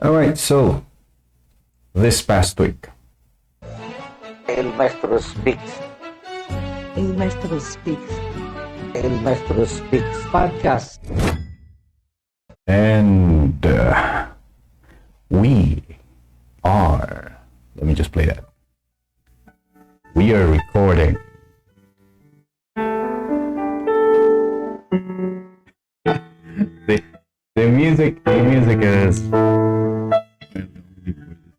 All right, so this past week, El Maestro speaks. El Maestro Speaks El Maestro speaks. podcast. and we are, let me just play that. We are recording. the, the music is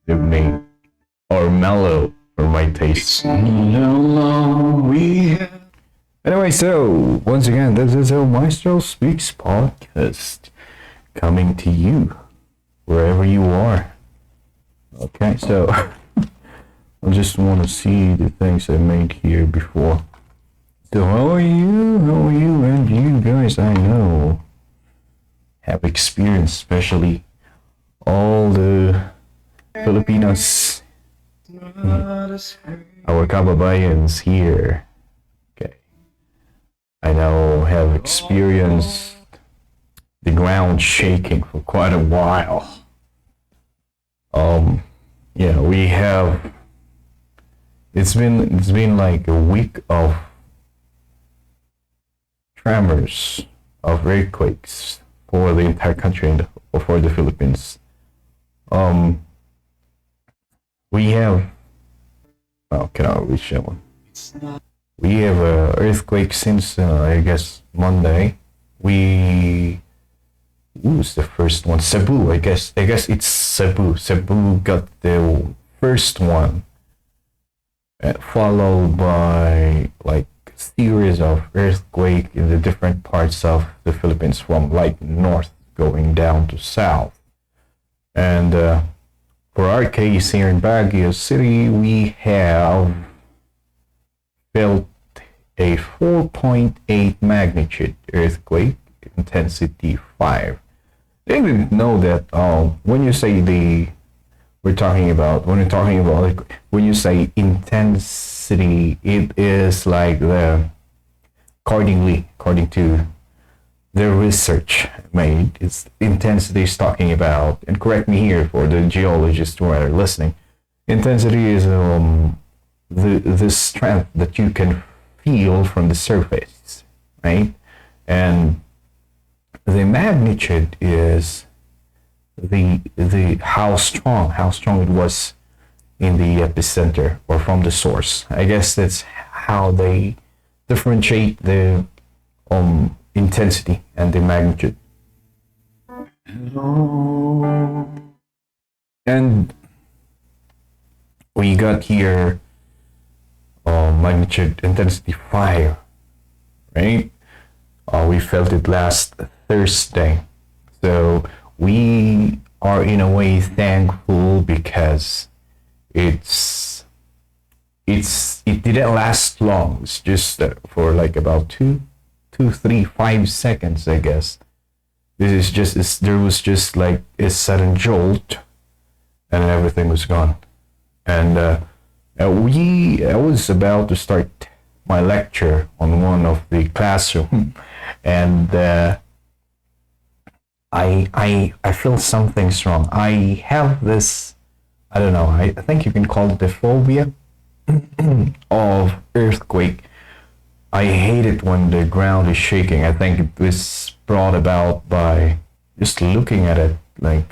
evening or mellow for my taste. Anyway, so once again, this is El Maestro Speaks podcast coming to you wherever you are. Okay, so I just want to see the things I made here before. So how are you? How are you? And you guys, I know, have experienced, especially all the Filipinos, our kababayans here. Okay, I now have experienced the ground shaking for quite a while. Yeah, we have. It's been like a week of tremors, of earthquakes for the entire country and for the Philippines. Um, we have. Oh, cannot reach that one. We have a earthquake since I guess Monday. We who's the first one? Cebu, I guess. I guess it's Cebu. Cebu got the first one, followed by like series of earthquake in the different parts of the Philippines, from like north going down to south. And for our case here in Baguio City, we have felt a 4.8 magnitude earthquake, intensity 5. I didn't know that when you say like, when you say intensity, it is like according to the research made, it's intensity is talking about, and correct me here for the geologists who are listening, intensity is the strength that you can feel from the surface, right? And the magnitude is the how strong it was in the epicenter or from the source. I guess that's how they differentiate the intensity and the magnitude. And we got here magnitude intensity 5, right? We felt it last Thursday. So we are in a way thankful because it didn't last long. It's just for like about 5 seconds, I guess. There was just like a sudden jolt, and everything was gone. And I was about to start my lecture on one of the classroom, and I feel something's wrong. I have this, I don't know, I think you can call it the phobia of earthquake. I hate it when the ground is shaking. I think it was brought about by just looking at it, like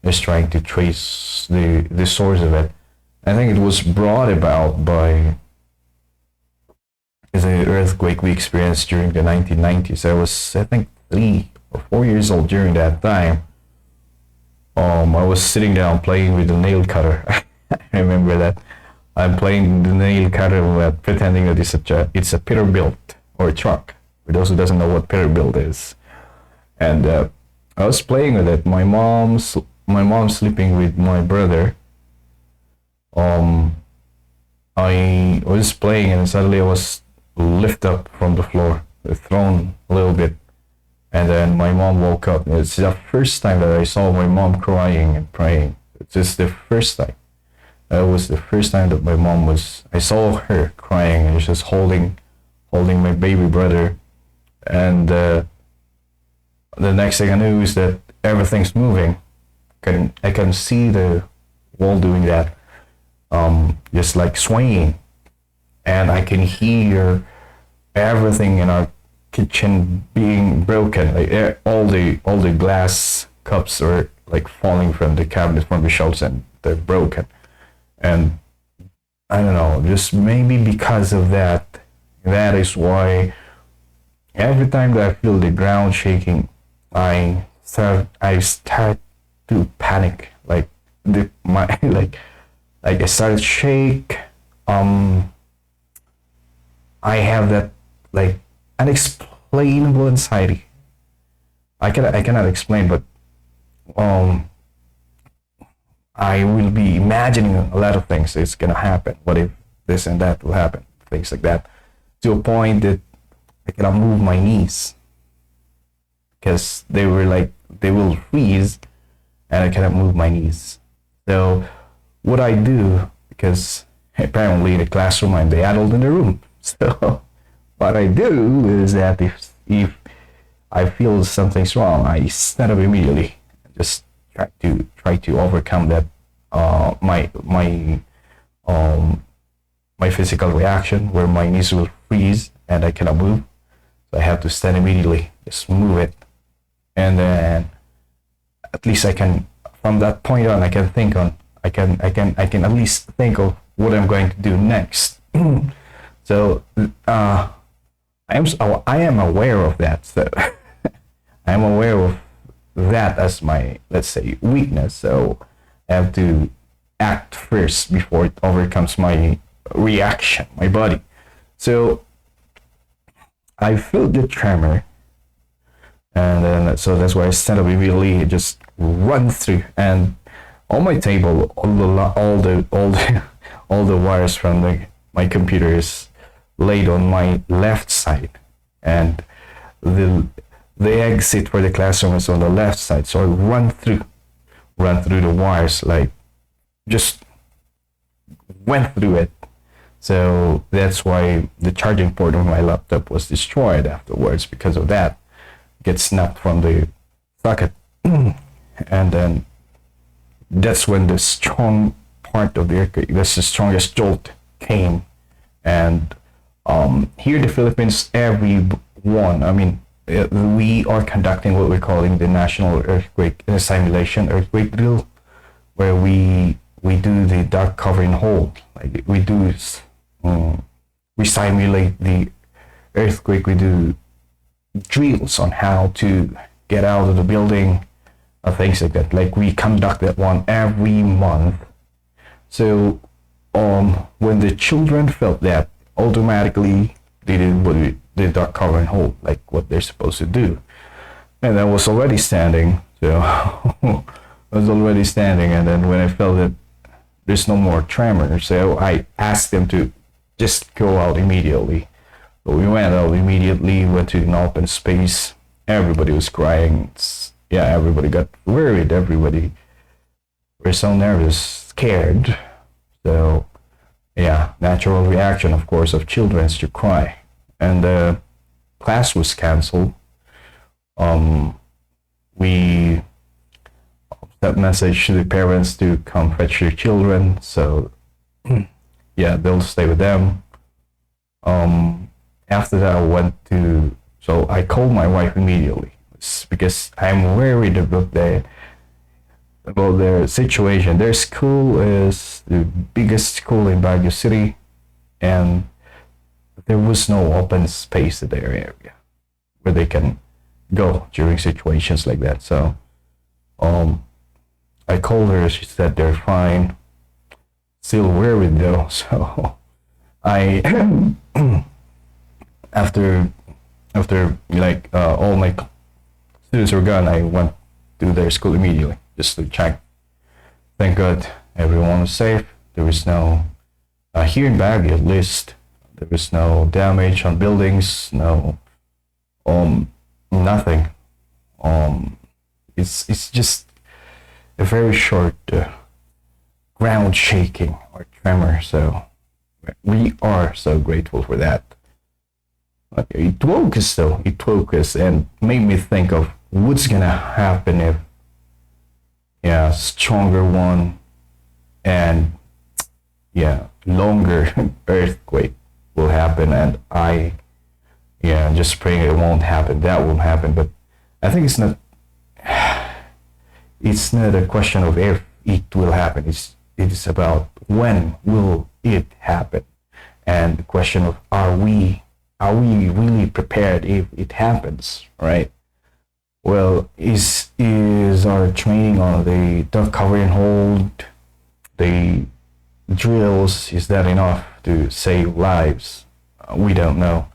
just trying to trace the source of it. I think it was brought about by the earthquake we experienced during the 1990s. I think 3 or 4 years old during that time. I was sitting down playing with the nail cutter. I remember that. I'm playing the nail cutter, pretending that it's a Peterbilt or a truck. For those who doesn't know what Peterbilt is, and I was playing with it. My mom's sleeping with my brother. I was playing, and suddenly I was lifted up from the floor, thrown a little bit, and then my mom woke up. It's the first time that I saw my mom crying and praying. It's just the first time. That was the first time that I saw her crying, and just holding my baby brother. And the next thing I knew is that everything's moving. I can see the wall doing that, just like swaying, and I can hear everything in our kitchen being broken. Like all the glass cups are like falling from the cabinet, from the shelves, and they're broken. And I don't know, just maybe because of that, that is why every time that I feel the ground shaking, I start to panic. Like my like I started to shake. I have that like unexplainable anxiety. I cannot explain, but um I will be imagining a lot of things it's gonna happen. What if this and that will happen? Things like that. To a point that I cannot move my knees because they will freeze, and I cannot move my knees. So what I do, because apparently the classroom I'm the adult in the room. So what I do is that if I feel something's wrong, I stand up immediately. Just try to overcome that my physical reaction where my knees will freeze and I cannot move. So I have to stand immediately, just move it, and then at least I can, from that point on, I can think on, I can at least think of what I'm going to do next. So I am aware of that. So I am aware of that as my, let's say, weakness. So I have to act first before it overcomes my reaction, my body. So I feel the tremor, and then so that's why I stand up immediately, just run through, and on my table, all the wires from my computer is laid on my left side, and the exit for the classroom is on the left side. So I run through the wires, like just went through it. So that's why the charging port of my laptop was destroyed afterwards, because of that. It gets snapped from the socket. And then that's when the strong part of the earthquake, that's the strongest jolt came. And here in the Philippines, everyone, I mean, we are conducting what we're calling the National Earthquake Simulation Earthquake Drill, where we do the dark covering hold. Like we simulate the earthquake. We do drills on how to get out of the building, things like that. Like we conduct that one every month. So when the children felt that, automatically they did what the dark cover and hold, like what they're supposed to do. And I was already standing, so I was already standing. And then when I felt that there's no more tremor, so I asked them to just go out immediately. So we went out immediately, went to an open space. Everybody was crying. Yeah, everybody got worried. Everybody were so nervous, scared. So yeah, natural reaction, of course, of children is to cry. And the class was canceled. We sent message to the parents to come fetch their children. So yeah, they'll stay with them. After that, so I called my wife immediately, because I'm worried about their situation. Their school is the biggest school in Baguio City, and there was no open space in their area where they can go during situations like that. So I called her. She said they're fine. Still worried though. So I after like all my students were gone, I went to their school immediately just to check. Thank God everyone was safe. There was no here in Baguio, at least, there was no damage on buildings, no nothing. It's just a very short ground shaking or tremor. So we are so grateful for that. But it woke us though. It woke us and made me think of what's gonna happen yeah, stronger one, and yeah, longer earthquake will happen. And yeah, just praying it won't happen. That won't happen. But I think it's not a question of if it will happen. It is about when will it happen, and the question of are we really prepared if it happens, right? Well, is our training on the cover and hold, the drills, is that enough to save lives? We don't know,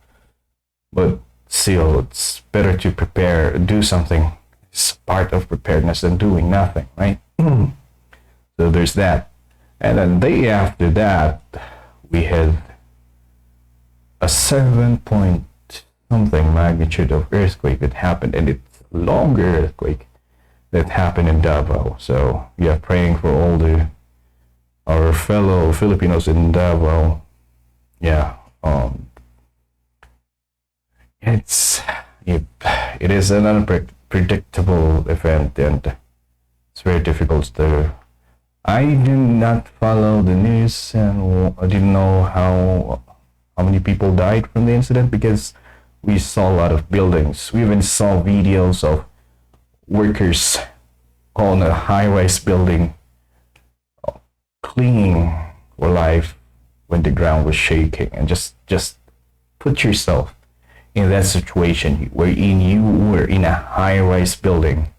but still, it's better to prepare, do something. It's part of preparedness than doing nothing, right? So there's that. And then the day after that, we had a 7 point something magnitude of earthquake that happened, and it's a longer earthquake that happened in Davao. So yeah, praying for all our fellow Filipinos in Davao. Yeah, it is an unpredictable event, and it's very difficult to. I did not follow the news, and I didn't know how many people died from the incident, because we saw a lot of buildings. We even saw videos of workers on a high-rise building clinging for life when the ground was shaking. And just put yourself in that situation wherein you were in a high-rise building.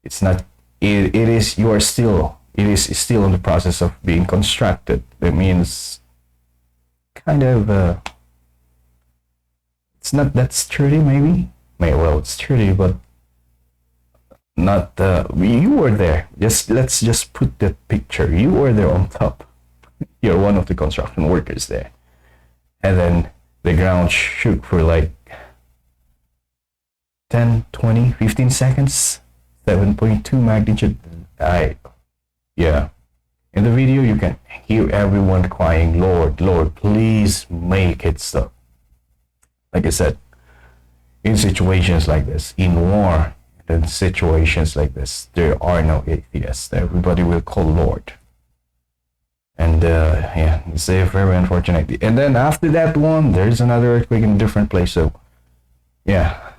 It's not. It is. You are still. It is still in the process of being constructed. That means kind of. It's not that sturdy, maybe. Well, it's sturdy, but not. You were there. Let's just put that picture. You were there on top. You're one of the construction workers there, and then the ground shook for like 10, 20, 15 seconds. 7.2 magnitude. Yeah. In the video, you can hear everyone crying, "Lord, Lord, please make it stop." Like I said, in situations like this, in war, in situations like this, there are no atheists. Everybody will call Lord. And yeah, it's very unfortunate. And then after that one, there's another earthquake in a different place. So yeah,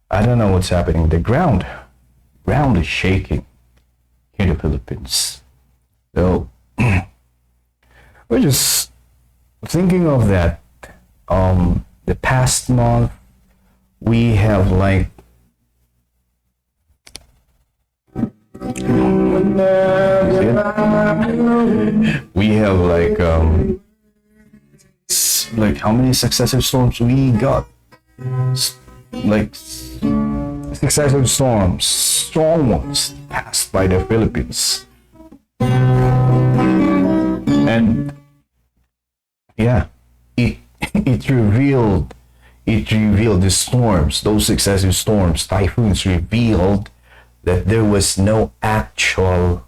I don't know what's happening. The ground is shaking in the Philippines. So we're just thinking of that. The past month, we have like like how many successive storms we got? Like successive storms, strong ones, passed by the Philippines. And yeah, it revealed the storms, those successive storms, typhoons revealed that there was no actual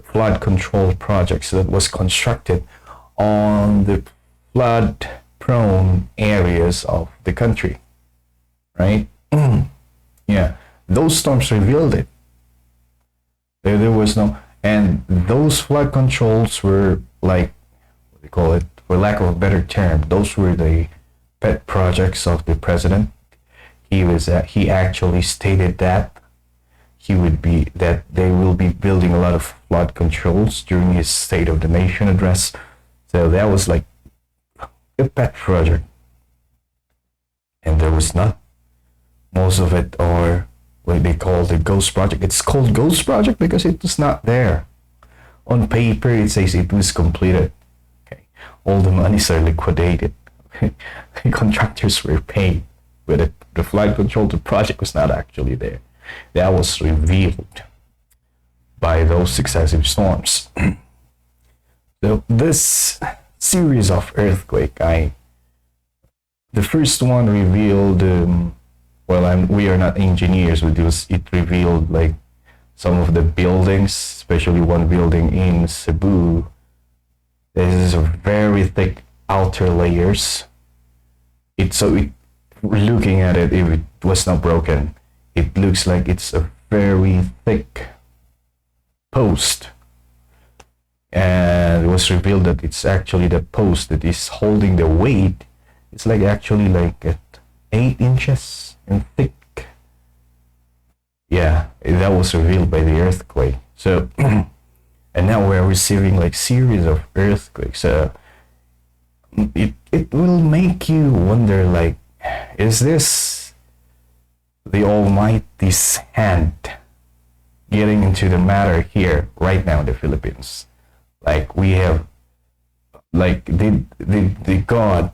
flood control projects that was constructed on the flood prone areas of the country, right? Yeah, those storms revealed it. There was no, and those flood controls were like, what do you call it, for lack of a better term, those were the pet projects of the president. He actually stated that they will be building a lot of flood controls during his State of the Nation address. So that was like a pet project, and there was not. Most of it are what they call the ghost project. It's called ghost project because it was not there. On paper, it says it was completed. Okay, all the monies are liquidated. The contractors were paid, but the flood control, the project was not actually there. That was revealed by those successive storms. So this series of earthquake, the first one revealed. We are not engineers, but it revealed like some of the buildings, especially one building in Cebu. This is a very thick outer layers. Looking at it, if it was not broken, it looks like it's a very thick post, and it was revealed that it's actually the post that is holding the weight. It's like actually like at 8 inches in thick. Yeah, that was revealed by the earthquake. So, and now we're receiving like series of earthquakes. So it will make you wonder, like, is this the Almighty's hand getting into the matter here right now in the Philippines? Like we have, like did did God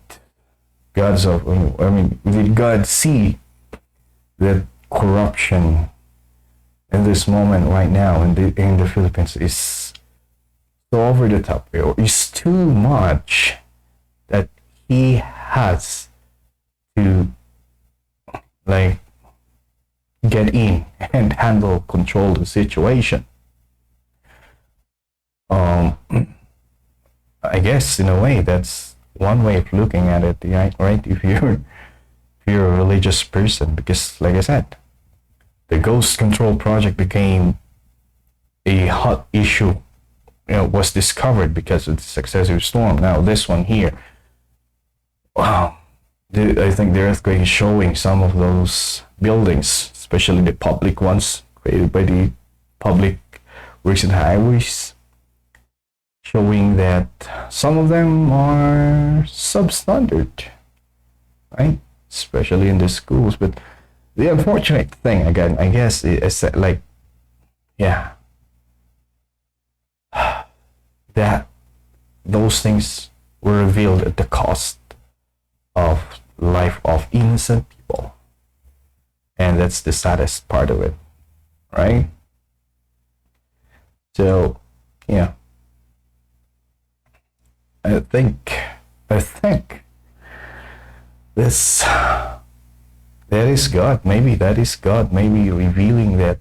see that corruption in this moment right now in the Philippines is so over the top, or is too much, that He has to like get in and control the situation? I guess in a way that's one way of looking at it, right? If you're a religious person, because like I said, the ghost control project became a hot issue. Was discovered because of the successive storm. Now this one here, wow, I think the earthquake is showing some of those buildings, especially the public ones created by the public works and highways, showing that some of them are substandard, right? Especially in the schools. But the unfortunate thing, again, I guess, is that, like, yeah, that those things were revealed at the cost of life of innocent people. And that's the saddest part of it, right? So, yeah. I think this, that is God. Maybe that is God. Maybe revealing that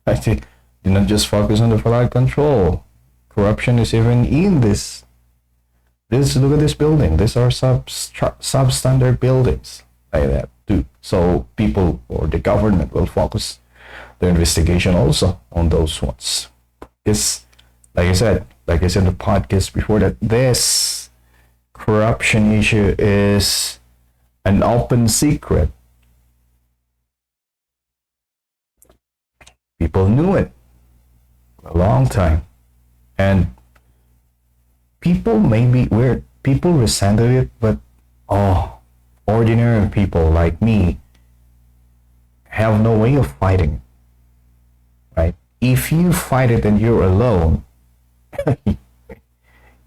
I think do not just focus on the flood control. Corruption is even in this. Look at this building. These are substandard buildings like that too. So people or the government will focus their investigation also on those ones. Because, like I said in the podcast before, that this corruption issue is an open secret. People knew it for a long time, and people resented it, but ordinary people like me have no way of fighting it, right? If you fight it and you're alone,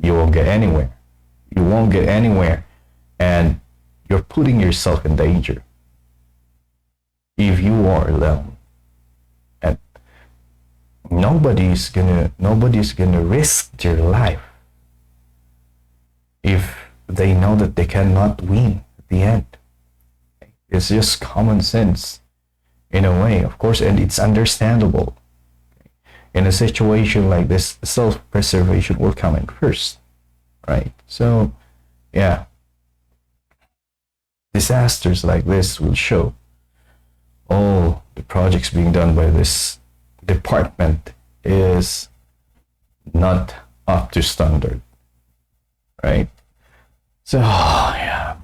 you won't get anywhere. You won't get anywhere, and you're putting yourself in danger if you are alone. And nobody's gonna risk their life if they know that they cannot win at the end. It's just common sense in a way, of course, and it's understandable. In a situation like this, self-preservation will come in first, right? So, yeah, disasters like this will show all the projects being done by this department is not up to standard, right? So, yeah,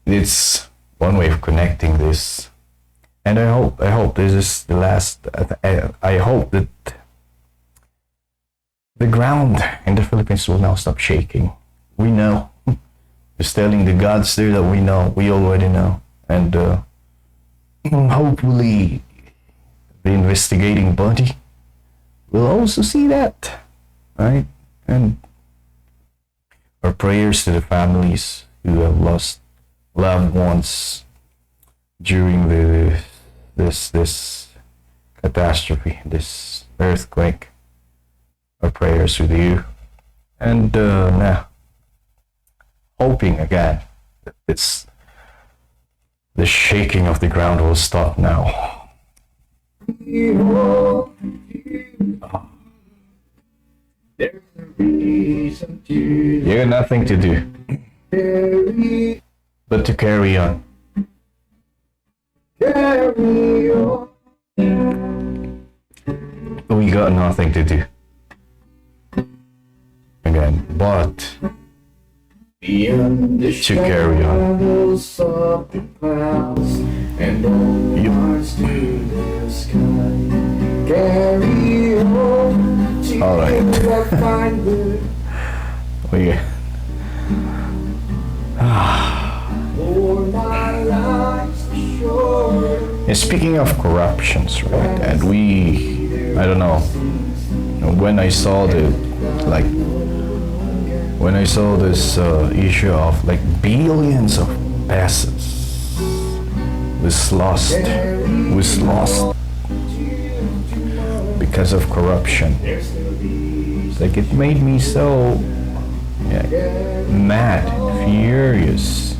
it's one way of connecting this. And I hope this is the last. I hope that the ground in the Philippines will now stop shaking. We know. Just telling the gods there that we already know. And hopefully the investigating body will also see that, right? And our prayers to the families who have lost loved ones during this catastrophe, this earthquake. Our prayers with you, and now hoping again that the shaking of the ground will stop now. There's a reason to. You got nothing to do but to carry on. Carry on. we got nothing to do again but to carry on. All right. we And speaking of corruptions, right? And I don't know, when I saw when I saw this issue of like billions of pesos was lost because of corruption. Like it made me so mad, furious.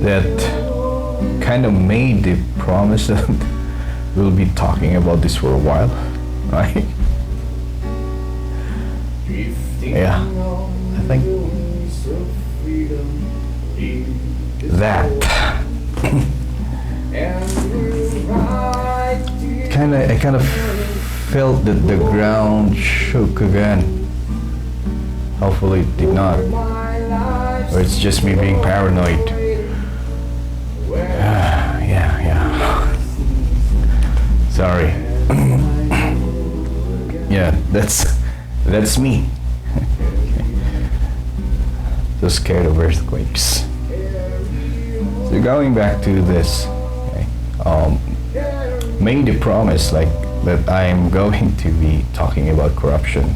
That kind of made the promise that we'll be talking about this for a while, right? Yeah, I think that I kind of felt that the ground shook again. Hopefully it did not, or it's just me being paranoid. Yeah. Sorry. Yeah, that's me. So scared of earthquakes. So going back to this, okay, made a promise like that I'm going to be talking about corruption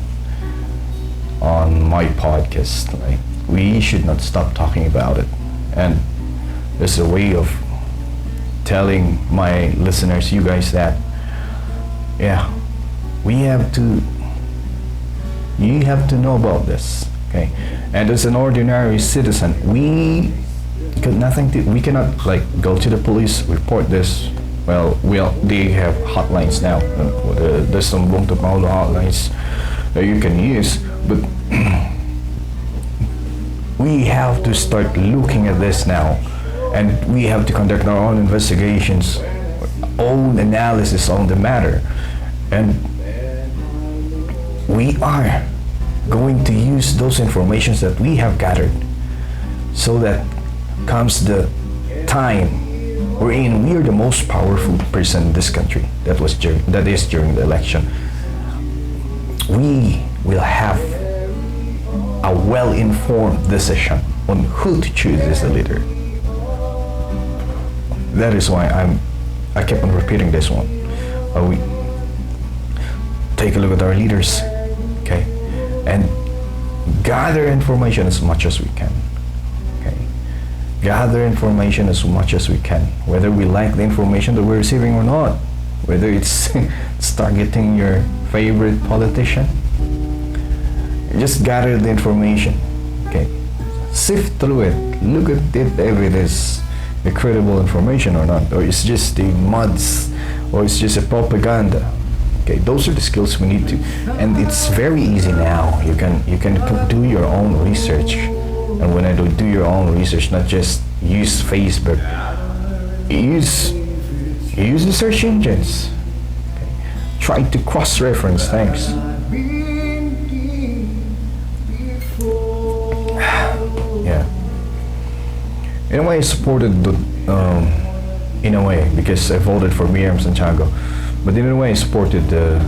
on my podcast. Like we should not stop talking about it, and there's a way of telling my listeners, you guys, that you have to know about this, okay? And as an ordinary citizen, we cannot like go to the police, report this. Well, they have hotlines now. There's some Bong Paulo hotlines that you can use, but we have to start looking at this now, and we have to conduct our own investigations, own analysis on the matter, and we are going to use those informations that we have gathered, so that comes the time wherein we are the most powerful person in this country. That is during the election. We will have a well-informed decision on who to choose as a leader. That is why I kept on repeating this one. We take a look at our leaders, okay, and gather information as much as we can. Okay, gather information as much as we can, whether we like the information that we're receiving or not, whether it's targeting your favorite politician. Just gather the information, okay, sift through it, look at it if it is a credible information or not, or it's just the muds, or it's just a propaganda. Okay, those are the skills we need to, and it's very easy now. You can do your own research, and when I do your own research, not just use Facebook, use the search engines. Okay. Try to cross-reference things. Yeah. In a way, I supported in a way, because I voted for Miriam Santiago, but in a way I supported the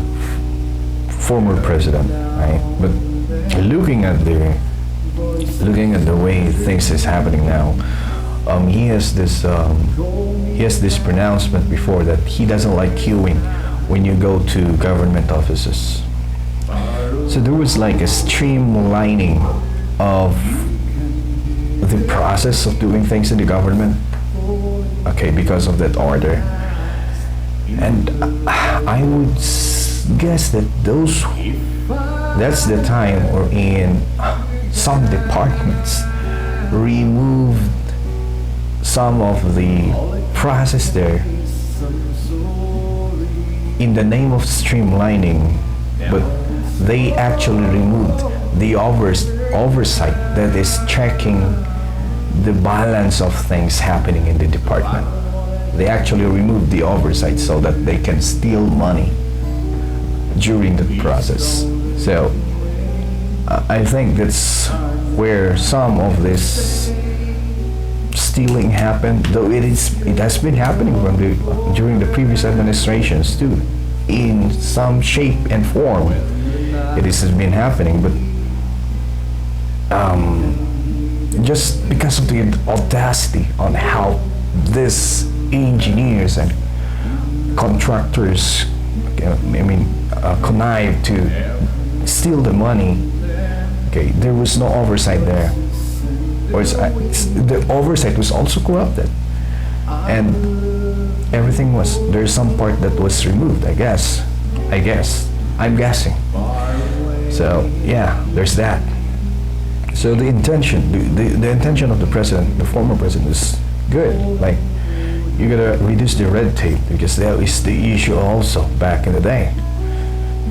former president, right? But looking at the way things is happening now, he has this pronouncement before that he doesn't like queuing when you go to government offices. So there was like a streamlining of the process of doing things in the government, okay, because of that order. And I would guess that that's the time wherein some departments removed some of the process there in the name of streamlining, but they actually removed the oversight that is checking the balance of things happening in the department. They actually remove the oversight so that they can steal money during the process. So I think that's where some of this stealing happened, though it has been happening during the previous administrations too, in some shape and form. It has been happening, but just because of the audacity on how these engineers and contractors, connive to steal the money. Okay, there was no oversight there. The oversight was also corrupted, and everything was. There's some part that was removed. I'm guessing. So yeah, there's that. So the intention, the intention of the president, the former president, is good. Like, you gotta reduce the red tape, because that is the issue also back in the day.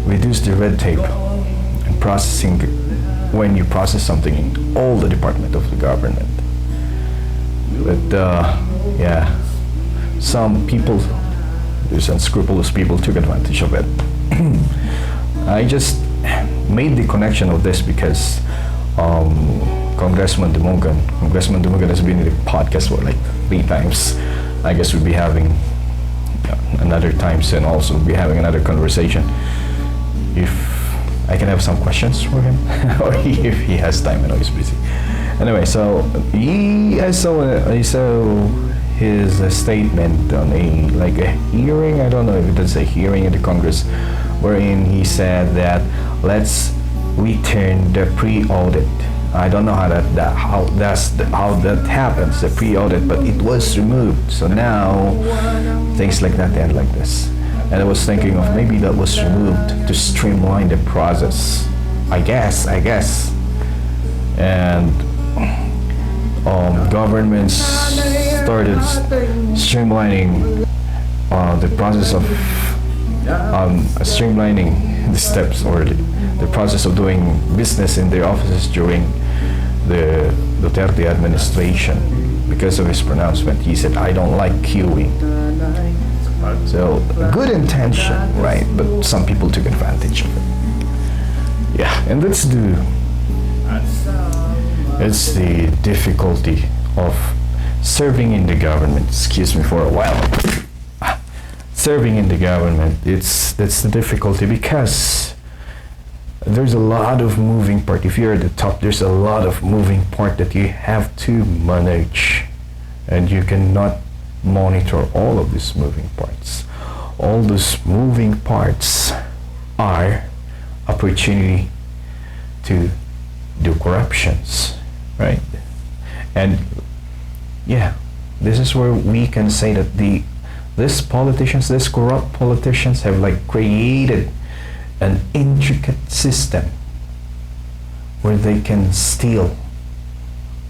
Reduce the red tape and processing when you process something in all the department of the government. But yeah, some people, these unscrupulous people, took advantage of it. I just made the connection of this because Congressman Dumogan has been in the podcast for like 3 times. I guess we'll be having another time soon. Also, we'll be having another conversation if I can have some questions for him, or if he has time. I know he's busy. Anyway, so I saw his statement on a hearing. I don't know if it's a hearing in the Congress, wherein he said that let's return the pre-audit. I don't know how that happens, the pre-audit, but it was removed. So now things like that end like this. And I was thinking of maybe that was removed to streamline the process. I guess. And governments started streamlining the process of streamlining the steps, or the process of doing business in their offices during the Duterte administration. Because of his pronouncement, he said, "I don't like queuing." So, good intention, right? But some people took advantage of it. Yeah, and it's the difficulty of serving in the government. Excuse me for a while. Serving in the government, that's the difficulty, because there's a lot of moving part. If you're at the top, there's a lot of moving part that you have to manage, and you cannot monitor all of these moving parts. All those moving parts are opportunity to do corruptions, right? And yeah, this is where we can say that these corrupt politicians have created an intricate system where they can steal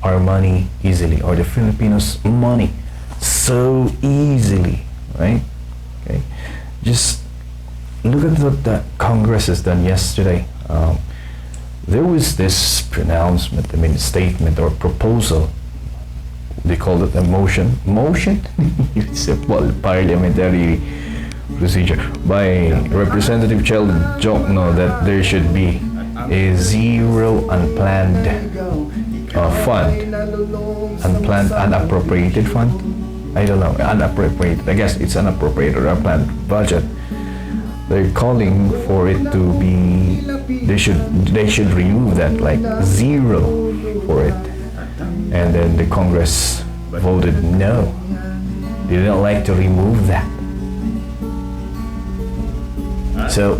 our money easily, or the Filipinos' money so easily, right? Okay, just look at what the Congress has done yesterday. There was this statement or proposal. They called it a motion. It's a parliamentary procedure by Representative Sheldon Jokno that there should be a zero unplanned unappropriated fund. I don't know, unappropriated. I guess it's unappropriated or unplanned budget. They're calling for it to be. They should remove that, zero for it. And then the Congress voted no. They didn't like to remove that. So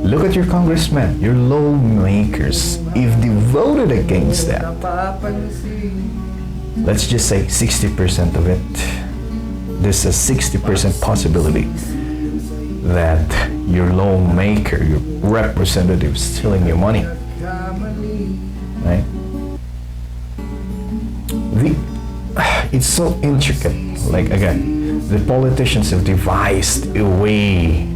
look at your congressmen, your lawmakers. If they voted against that, let's just say 60% of it, there's a 60% possibility that your lawmaker, your representative, is stealing your money, right? It's so intricate. Again, the politicians have devised a way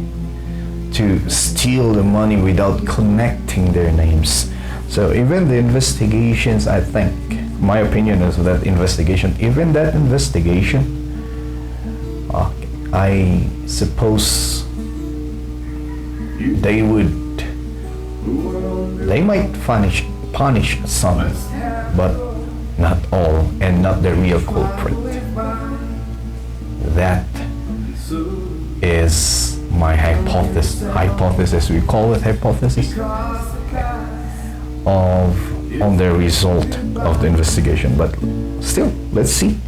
to steal the money without connecting their names. So even the investigations, I think, my opinion is that investigation, I suppose they might punish some, but not all, and not the real culprit. That is my hypothesis, we call it hypothesis, on the result of the investigation. But still, let's see.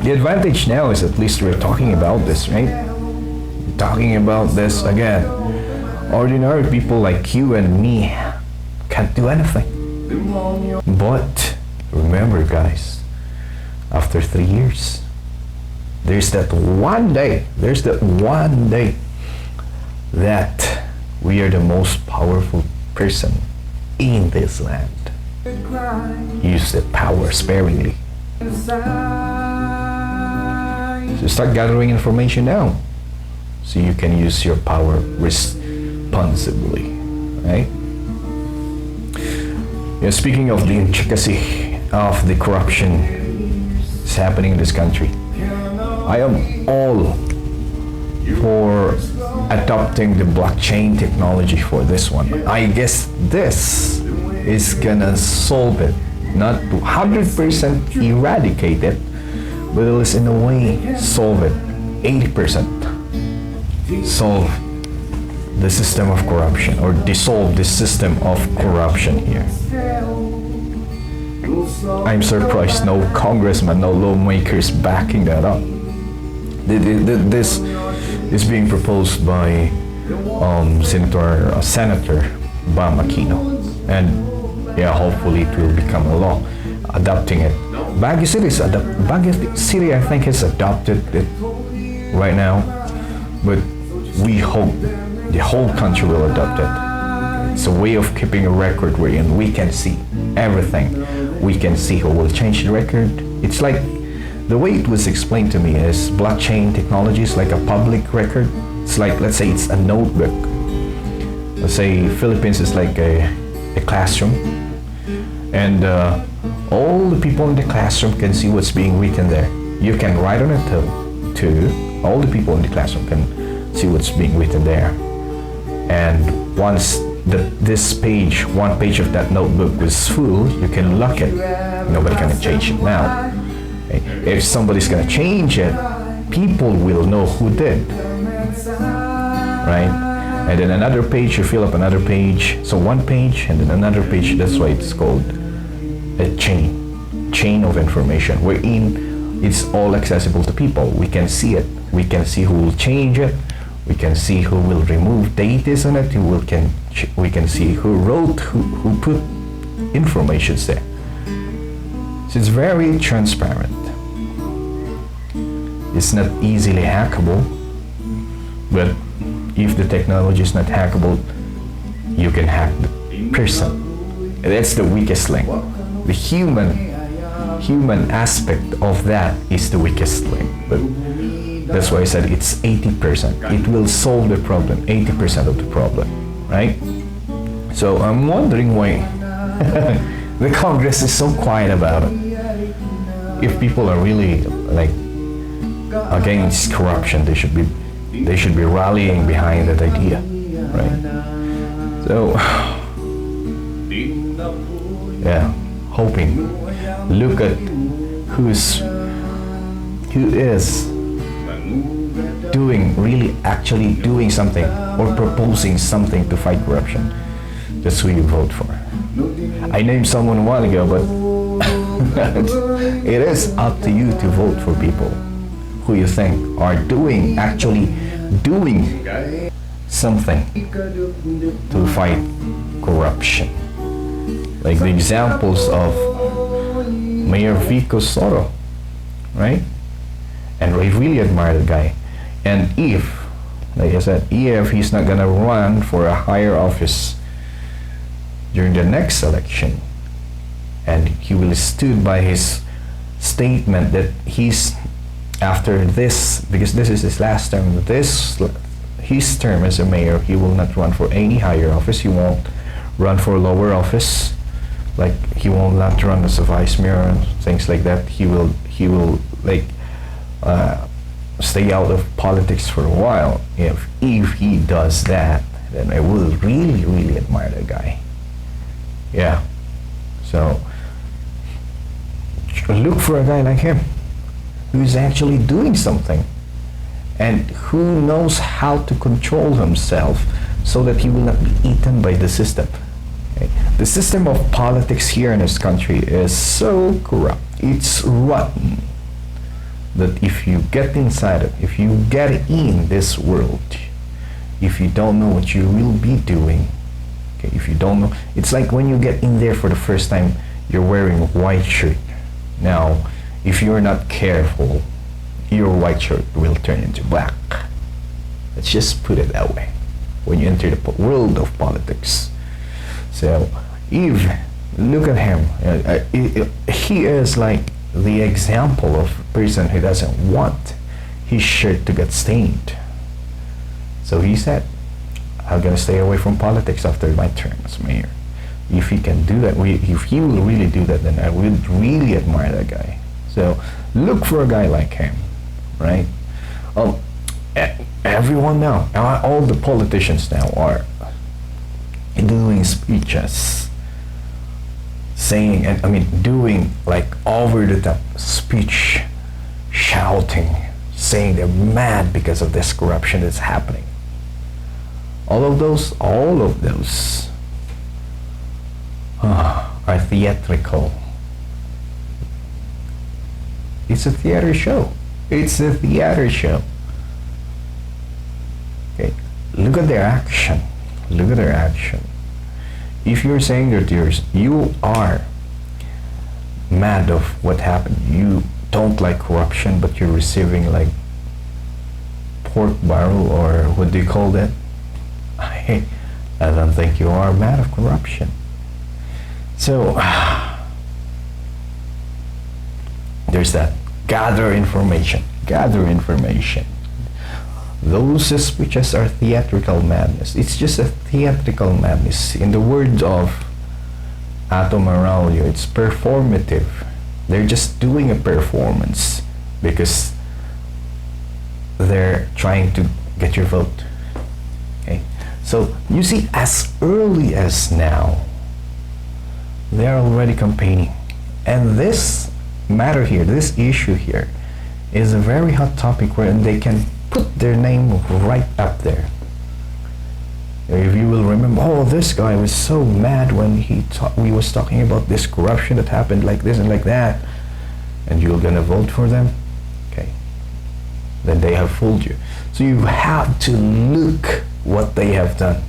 The advantage now is at least we're talking about this, right? Talking about this again. Ordinary people like you and me can't do anything. But remember, guys, after 3 years, there's that one day that we are the most powerful person in this land. Use that power sparingly. So start gathering information now, so you can use your power responsibly, right? Yeah, speaking of the intricacy of the corruption that's happening in this country, I am all for adopting the blockchain technology for this one. I guess this is gonna solve it, not 100% eradicate it, but at least in a way solve it. 80% solve the system of corruption, or dissolve the system of corruption here. I'm surprised no congressman, no lawmakers backing that up. This is being proposed by Senator Bam Aquino, and yeah, hopefully it will become a law. Adopting it. Baguio City, I think, has adopted it right now, but we hope the whole country will adopt it. It's a way of keeping a record wherein we can see everything. We can see who will change the record. It's like, the way it was explained to me is blockchain technology is like a public record. It's like, let's say it's a notebook. Let's say Philippines is like a classroom, and all the people in the classroom can see what's being written there. You can write on it too. All the people in the classroom can see what's being written there. And once one page of that notebook was full, you can lock it. Nobody can change it now. Okay? If somebody's gonna change it, people will know who did, right? And then another page, you fill up another page. So one page and then another page. That's why it's called a chain of information, wherein it's all accessible to people. We can see it. We can see who will change it. We can see who will remove dates on it. We can see who wrote, who put informations there. So it's very transparent. It's not easily hackable, but if the technology is not hackable, you can hack the person. That's the weakest link. The human aspect of that is the weakest link. But that's why I said it's 80%. It will solve the problem, 80% of the problem, right? So I'm wondering why the Congress is so quiet about it. If people are really like against corruption, they should be rallying behind that idea, right? So yeah, hoping. Look at who is actually doing something or proposing something to fight corruption. That's who you vote for. I named someone a while ago, but it is up to you to vote for people who you think are actually doing something to fight corruption. Like the examples of Mayor Vico Soto, right? And I really admire the guy. And if, like I said, if he's not gonna run for a higher office during the next election, and he will stood by his statement that he's after this, because this is his last term, his term as a mayor, he will not run for any higher office. He won't run for a lower office, like he will not run as a vice mayor and things like that. He he will like stay out of politics for a while. If he does that, then I will really really admire that guy. Yeah. So look for a guy like him who's actually doing something and who knows how to control himself so that he will not be eaten by the system. Okay? The system of politics here in this country is so corrupt, it's rotten, that if you get inside it, if you get in this world, if you don't know what you will be doing, okay, if you don't know, it's like when you get in there for the first time, you're wearing a white shirt. Now, if you're not careful, your white shirt will turn into black. Let's just put it that way when you enter the world of politics. So, Eve, look at him. He is like the example of a person who doesn't want his shirt to get stained. So he said, I'm gonna stay away from politics after my term as mayor. If he can do that, if he will really do that, then I would really admire that guy. So look for a guy like him, right? Everyone now, all the politicians now are doing speeches, saying, and I mean, doing like over the top speech, shouting, saying they're mad because of this corruption that's happening. All of those are theatrical. It's a theater show. It's a theater show. Okay, look at their action. Look at their action. If you're saying that you are mad of what happened, you don't like corruption, but you're receiving like pork barrel, or what do you call that? I don't think you are mad of corruption. So there's that. Gather information. Those speeches are theatrical madness. It's just a theatrical madness. In the words of Atom Aurelio, it's performative. They're just doing a performance because they're trying to get your vote. Okay? So you see, as early as now, they're already campaigning. And this matter here, this issue here, is a very hot topic where they can put their name right up there. If you will remember, oh, this guy was so mad when we was talking about this corruption that happened like this and like that, and you're gonna vote for them? Okay. Then they have fooled you. So you have to look what they have done.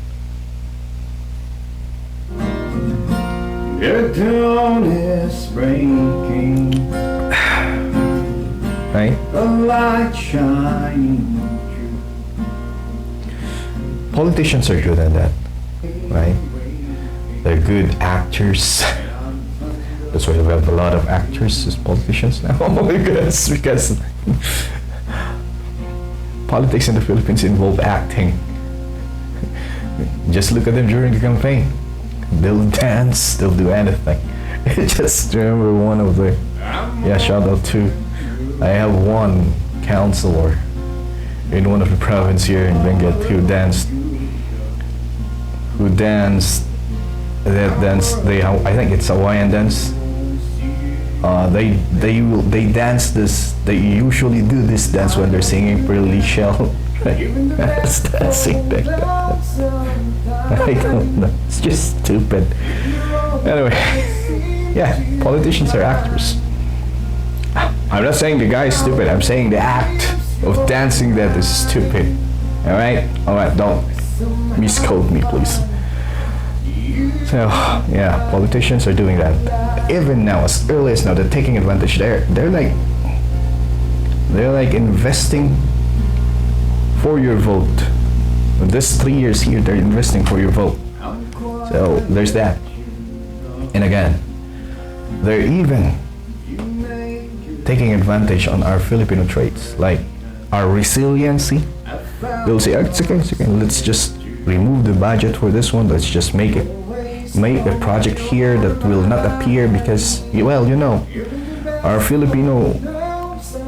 Your dawn is breaking, right? The light shining through. Politicians are good at that, right? They're good actors. That's why we have a lot of actors as politicians now. because politics in the Philippines involve acting. Just look at them during the campaign. They'll dance, they'll do anything. Just remember one of the, shout out to, I have one counselor in one of the province here in Benguet who danced that dance, I think it's Hawaiian dance. They dance this, they usually do this dance when they're singing Pearly Shell. That's dancing like that. I don't know. It's just stupid. Anyway, yeah, politicians are actors. I'm not saying the guy is stupid. I'm saying the act of dancing that is stupid. All right, don't misquote me, please. So yeah, politicians are doing that. Even now, as early as now, they're taking advantage. They're like investing for your vote. This 3 years here, they're investing for your vote. So there's that. And again, they're even taking advantage on our Filipino traits, like our resiliency. They'll say, it's okay, let's just remove the budget for this one. Let's just make a project here that will not appear because, well, you know, our Filipino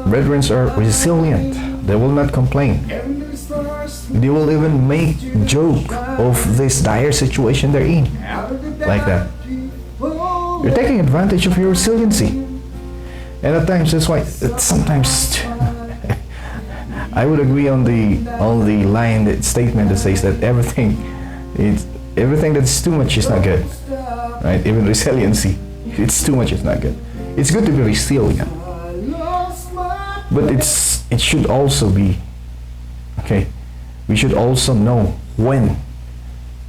Brethren are resilient. They will not complain. They will even make joke of this dire situation they're in. Like that. You're taking advantage of your resiliency. And at times that's why it's sometimes I would agree on the line, that statement that says that everything that's too much is not good. Right? Even resiliency. It's too much, it's not good. It's good to be resilient. But it should also be, okay, we should also know when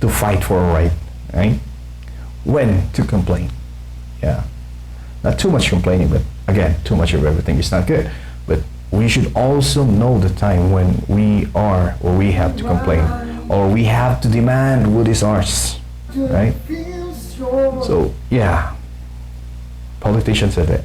to fight for a right? When to complain. Yeah. Not too much complaining, but again, too much of everything is not good. But we should also know the time when we have to complain, or we have to demand what is ours, right? So, yeah. Politicians are that.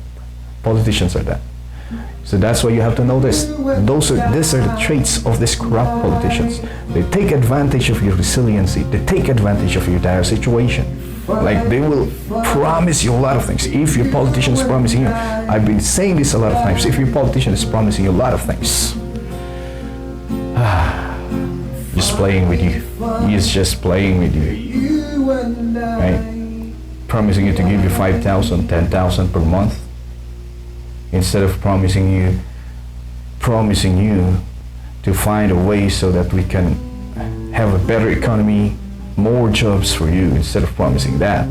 So that's why you have to know this. These are the traits of these corrupt politicians. They take advantage of your resiliency. They take advantage of your dire situation. Like, they will promise you a lot of things. If your politician is promising you, I've been saying this a lot of times, if your politician is promising you a lot of things, just playing with you. He is just playing with you. Right? Promising you to give you 5,000, 10,000 per month, instead of promising you to find a way so that we can have a better economy, more jobs for you. Instead of promising that,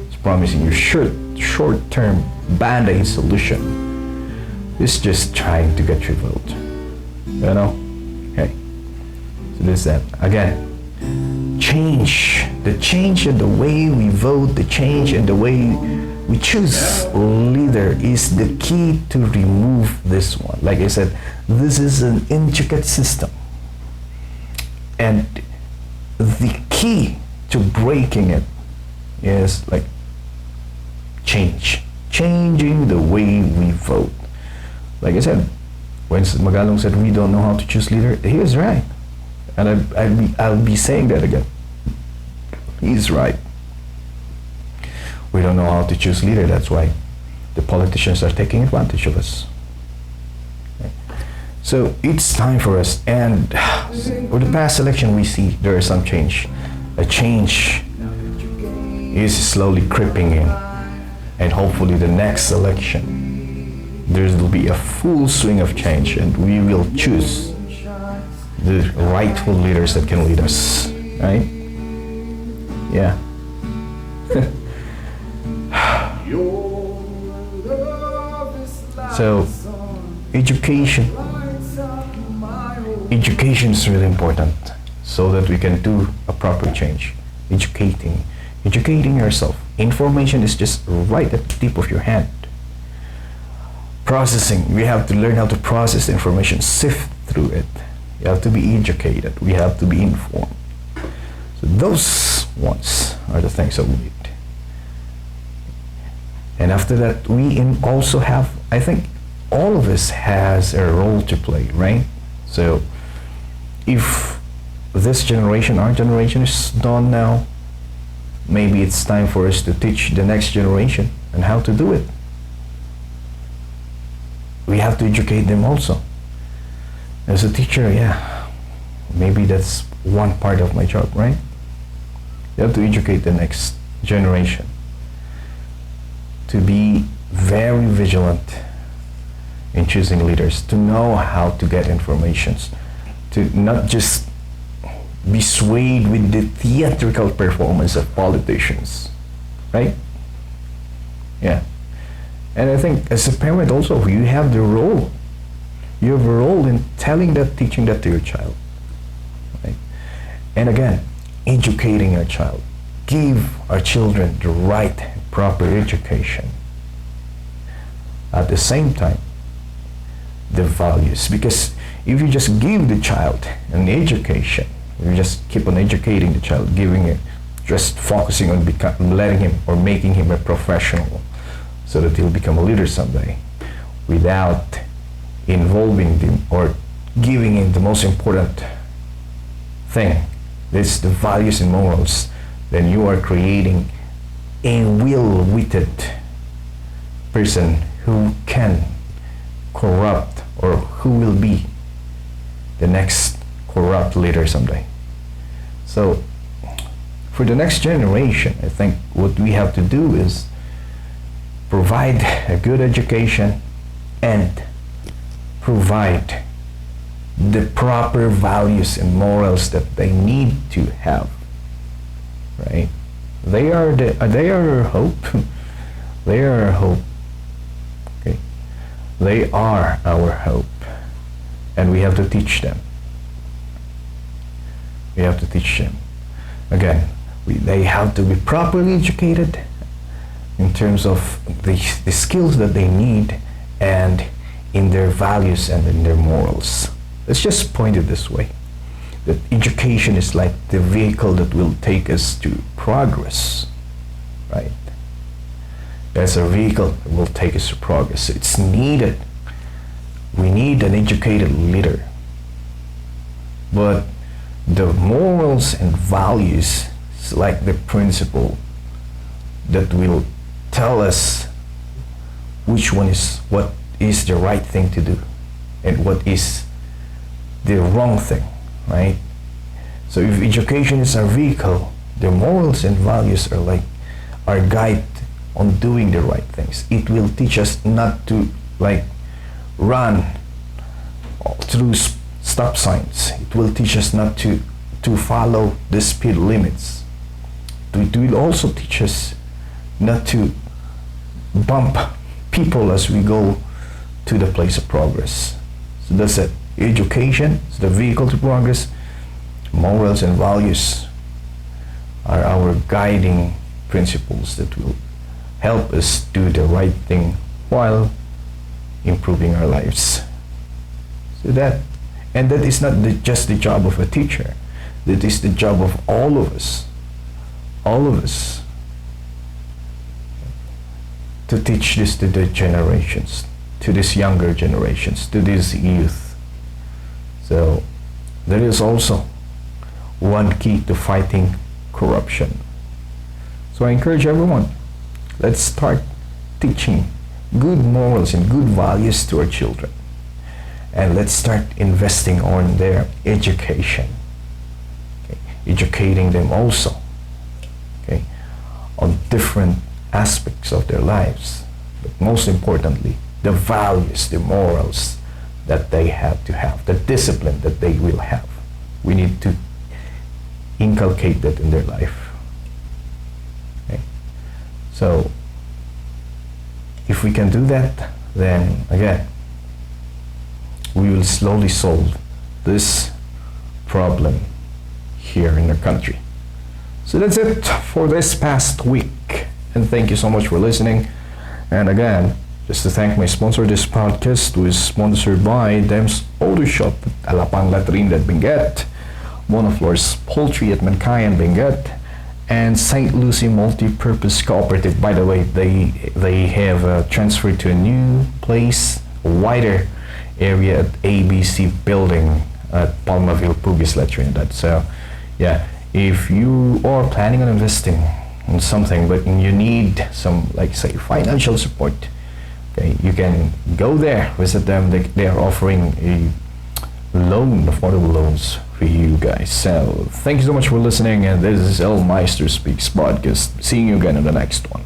it's promising you short-term band-aid solution. It's just trying to get your vote. You know? Okay. So this that again. The change in the way we vote, the change in the way we choose leader is the key to remove this one. Like I said, this is an intricate system. And the key to breaking it is like changing the way we vote. Like I said, when Magalong said we don't know how to choose leader, he was right. And I'll be saying that again. He's right. We don't know how to choose leader. That's why the politicians are taking advantage of us. Okay. So it's time for us. And with the past election, we see there is some change. A change is slowly creeping in. And hopefully the next election, there will be a full swing of change, and we will choose the rightful leaders that can lead us, right? Yeah. So, education is really important so that we can do a proper change. Educating yourself. Information is just right at the tip of your hand. Processing, we have to learn how to process the information, sift through it. You have to be educated. We have to be informed. So those ones are the things that we need. And after that, we also have, I think all of us has a role to play, right? So if this generation, our generation is done now, maybe it's time for us to teach the next generation and how to do it. We have to educate them also. As a teacher, yeah, maybe that's one part of my job, right? You have to educate the next generation to be very vigilant in choosing leaders, to know how to get informations, to not just be swayed with the theatrical performance of politicians, right? Yeah. And I think as a parent also, you have the role. You have a role in telling that, teaching that to your child. Right? And again, educating our child. Give our children the right, proper education. At the same time, the values. Because if you just give the child an education, you just keep on educating the child, giving it, just focusing on letting him or making him a professional so that he'll become a leader someday, without involving them or giving him the most important thing, this the values and morals, then you are creating a will-witted person who can corrupt or who will be the next corrupt leader someday. So for the next generation, I think what we have to do is provide a good education and provide the proper values and morals that they need to have, right? They are our hope. They are our hope. Okay, they are our hope, and we have to teach them. We have to teach them. Again, they have to be properly educated in terms of the skills that they need and in their values and in their morals. Let's just point it this way, that education is like the vehicle that will take us to progress, right? As a vehicle that will take us to progress. It's needed. We need an educated leader. But the morals and values is like the principle that will tell us which one is what is the right thing to do and what is the wrong thing, right? So if education is our vehicle, the morals and values are like our guide on doing the right things. It will teach us not to like run through stop signs. It will teach us not to follow the speed limits. It will also teach us not to bump people as we go to the place of progress. So that's it. Education is the vehicle to progress. Morals and values are our guiding principles that will help us do the right thing while improving our lives. So that is not just the job of a teacher. That is the job of all of us. All of us. To teach this to the generations, to these younger generations, to these youth. So there is also one key to fighting corruption. So I encourage everyone, let's start teaching good morals and good values to our children. And let's start investing on their education. Okay? Educating them also, okay, on different aspects of their lives. But most importantly, the values, the morals that they have to have, the discipline that they will have. We need to inculcate that in their life. Okay? So if we can do that, then again, we will slowly solve this problem here in the country. So that's it for this past week. And thank you so much for listening. And again, just to thank my sponsor, this podcast was sponsored by Dems Auto Shop at Alapang Latrin at Benguet, Monofloor's Poultry at Mankayan, Benguet, and St. Lucie Multi-Purpose Cooperative. By the way, they have transferred to a new place, a wider area at ABC Building at Palmaville, Pugis, Latrin. So, yeah, if you are planning on investing in something, but you need some, like say, financial support, okay, you can go there, visit them. They are offering a loan, affordable loans for you guys. So thank you so much for listening, and this is El Maestro Speaks podcast. Seeing you again in the next one.